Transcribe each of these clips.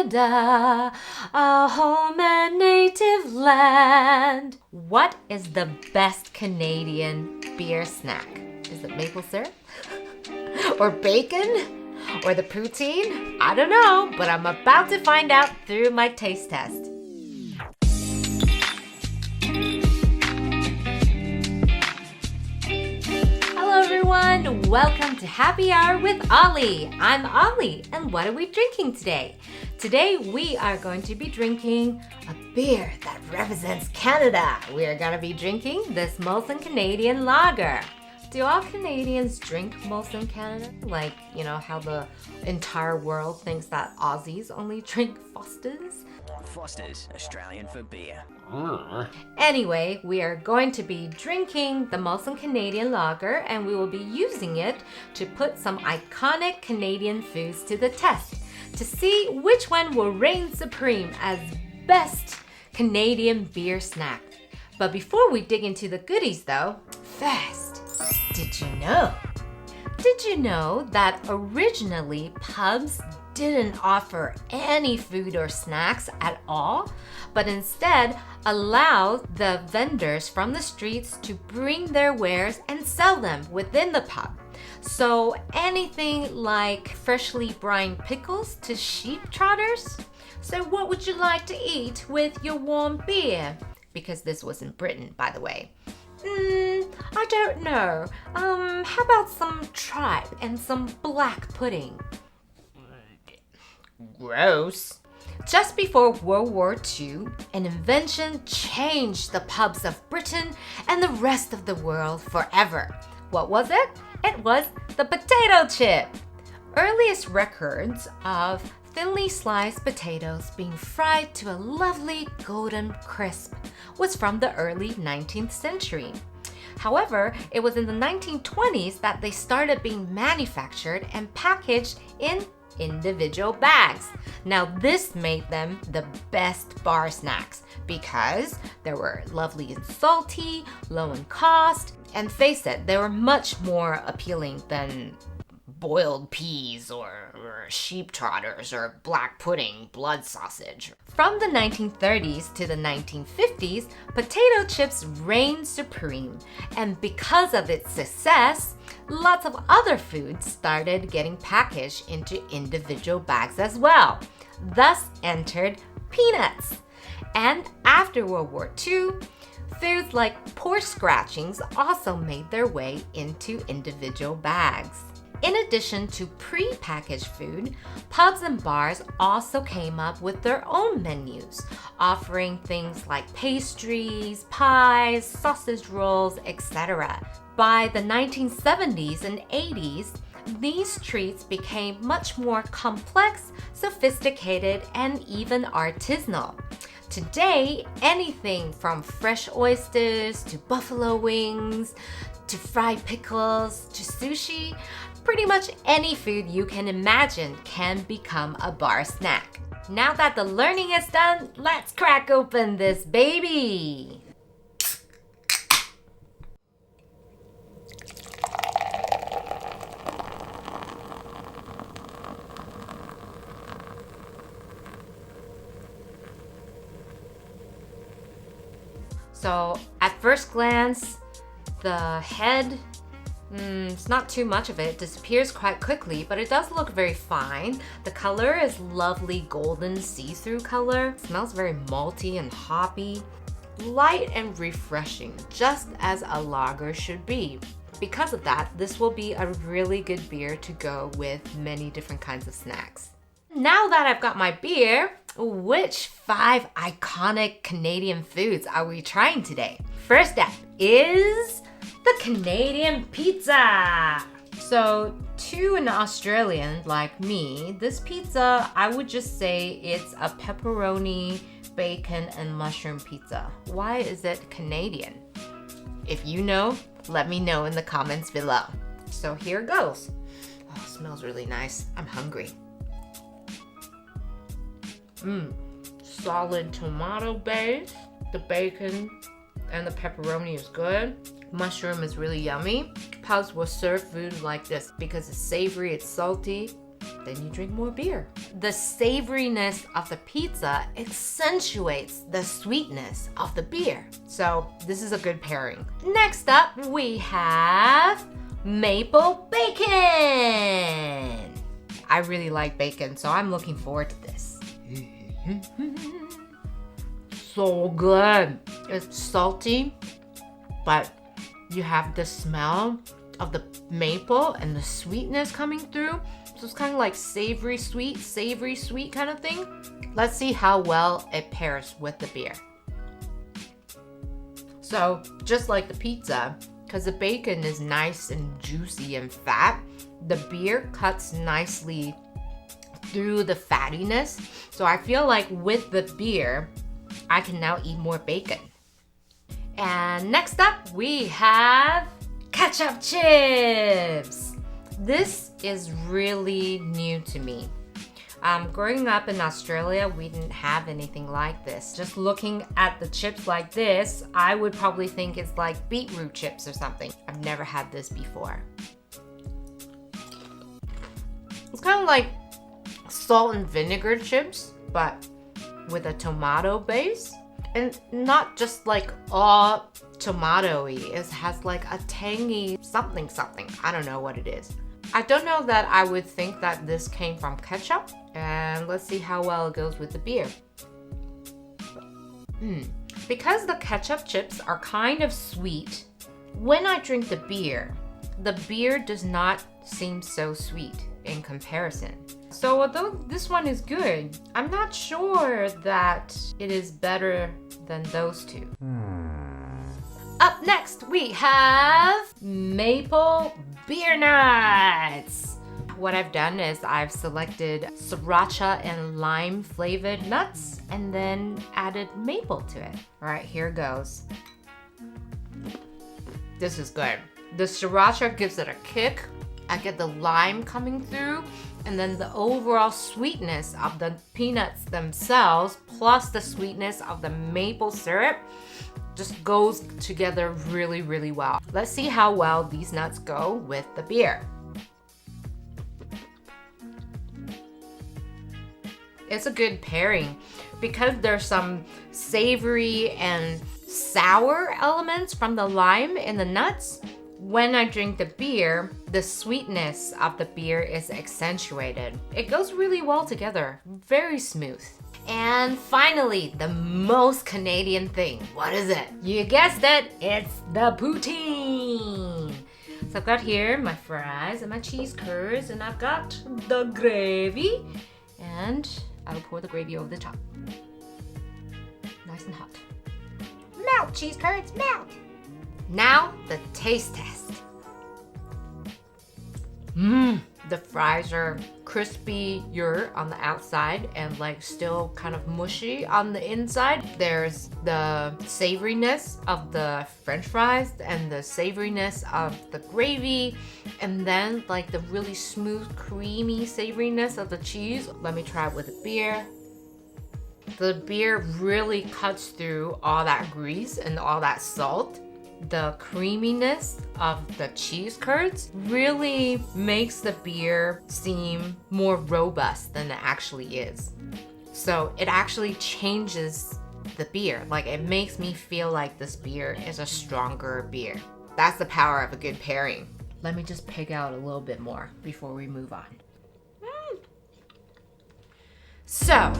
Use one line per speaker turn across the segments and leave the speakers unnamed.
Canada, our home and native land. What is the best Canadian beer snack? Is it maple syrup? Or bacon? Or the poutine? I don't know, but I'm about to find out through my taste test. Hello everyone, welcome to Happy Hour with Ollie. I'm Ollie, and what are we drinking today? Today we are going to be drinking a beer that represents Canada. We are going to be drinking this Molson Canadian Lager. Do all Canadians drink Molson Canada? Like, you know, how the entire world thinks that Aussies only drink Foster's?
Foster's, Australian for beer.
Anyway, we are going to be drinking the Molson Canadian Lager, and we will be using it to put some iconic Canadian foods to the test to see which one will reign supreme as best Canadian beer snack. But before we dig into the goodies though, first, did you know that originally pubs didn't offer any food or snacks at all, but instead allowed the vendors from the streets to bring their wares and sell them within the pub? So anything like freshly brined pickles to sheep trotters. So what would you like to eat with your warm beer? Because this was in Britain, by the way. I don't know. How about some tripe and some black pudding? Gross. Just before World War II, an invention changed the pubs of Britain and the rest of the world forever. What was it? It was the potato chip. Earliest records of thinly sliced potatoes being fried to a lovely golden crisp was from the early 19th century. However, it was in the 1920s that they started being manufactured and packaged in individual bags. Now this made them the best bar snacks because they were lovely and salty, low in cost, and face it, they were much more appealing than boiled peas or sheep trotters or black pudding, blood sausage. From the 1930s to the 1950s, potato chips reigned supreme, and because of its success, lots of other foods started getting packaged into individual bags as well. Thus entered peanuts. And after World War II, foods like pork scratchings also made their way into individual bags. In addition to pre-packaged food, pubs and bars also came up with their own menus, offering things like pastries, pies, sausage rolls, etc. By the 1970s and 80s, these treats became much more complex, sophisticated, and even artisanal. Today, anything from fresh oysters to buffalo wings to fried pickles to sushi, pretty much any food you can imagine can become a bar snack. Now that the learning is done, let's crack open this baby! So at first glance, the head, it's not too much of it. It disappears quite quickly, but it does look very fine. The color is lovely golden see-through color. It smells very malty and hoppy. Light and refreshing, just as a lager should be. Because of that, this will be a really good beer to go with many different kinds of snacks. Now that I've got my beer, which 5 iconic Canadian foods are we trying today? First up is the Canadian pizza. So to an Australian like me, this pizza, I would just say it's a pepperoni, bacon, and mushroom pizza. Why is it Canadian? If you know, let me know in the comments below. So here goes. Oh, it smells really nice. I'm hungry. Solid tomato base. The bacon and the pepperoni is good. Mushroom is really yummy. Pubs will serve food like this because it's savory, it's salty, then you drink more beer. The savoriness of the pizza accentuates the sweetness of the beer. So this is a good pairing. Next up, we have maple bacon. I really like bacon, so I'm looking forward to this. So good. It's salty, but you have the smell of the maple and the sweetness coming through. So it's kind of like savory sweet kind of thing. Let's see how well it pairs with the beer. So just like the pizza, because the bacon is nice and juicy and fat, the beer cuts nicely through the fattiness. So I feel like with the beer, I can now eat more bacon. And next up, we have ketchup chips. This is really new to me. Growing up in Australia, we didn't have anything like this. Just looking at the chips like this, I would probably think it's like beetroot chips or something. I've never had this before. It's kind of like salt and vinegar chips, but with a tomato base. And not just like all tomatoey. It has like a tangy something. I don't know what it is. I don't know that I would think that this came from ketchup. And let's see how well it goes with the beer. Because the ketchup chips are kind of sweet, when I drink the beer does not seem so sweet in comparison. So although this one is good, I'm not sure that it is better than those two. Up next, we have maple beer nuts. What I've done is I've selected sriracha and lime flavored nuts and then added maple to it. All right, here goes. This is good. The sriracha gives it a kick. I get the lime coming through, and then the overall sweetness of the peanuts themselves plus the sweetness of the maple syrup just goes together really, really well. Let's see how well these nuts go with the beer. It's a good pairing because there's some savory and sour elements from the lime in the nuts. When I drink the beer, the sweetness of the beer is accentuated. It goes really well together, very smooth. And finally, the most Canadian thing. What is it? You guessed it, it's the poutine. So I've got here my fries and my cheese curds, and I've got the gravy. And I'll pour the gravy over the top. Nice and hot. Melt, cheese curds, melt! Now, the taste test. The fries are crispier on the outside and like still kind of mushy on the inside. There's the savoriness of the French fries and the savoriness of the gravy, and then like the really smooth, creamy savoriness of the cheese. Let me try it with a beer. The beer really cuts through all that grease and all that salt. The creaminess of the cheese curds really makes the beer seem more robust than it actually is. So it actually changes the beer. Like it makes me feel like this beer is a stronger beer. That's the power of a good pairing. Let me just pick out a little bit more before we move on. So,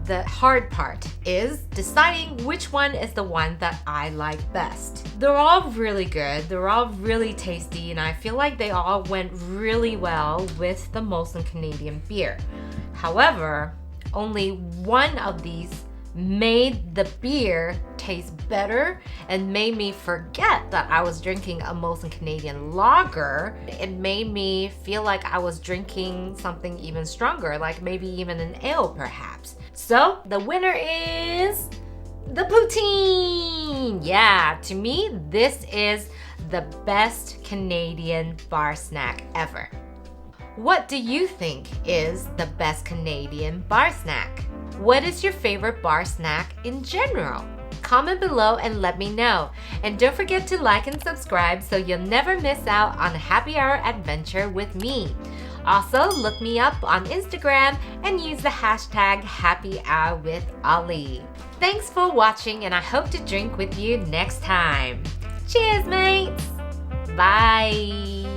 the hard part is deciding which one is the one that I like best. They're all really good, they're all really tasty, and I feel like they all went really well with the Molson Canadian beer. However, only one of these made the beer taste better and made me forget that I was drinking a Molson Canadian lager. It made me feel like I was drinking something even stronger, like maybe even an ale perhaps. So the winner is the poutine. Yeah, to me, this is the best Canadian bar snack ever. What do you think is the best Canadian bar snack? What is your favorite bar snack in general? Comment below and let me know. And don't forget to like and subscribe so you'll never miss out on a happy hour adventure with me. Also, look me up on Instagram and use the hashtag Happy Hour with Ollie. Thanks for watching, and I hope to drink with you next time. Cheers, mates! Bye!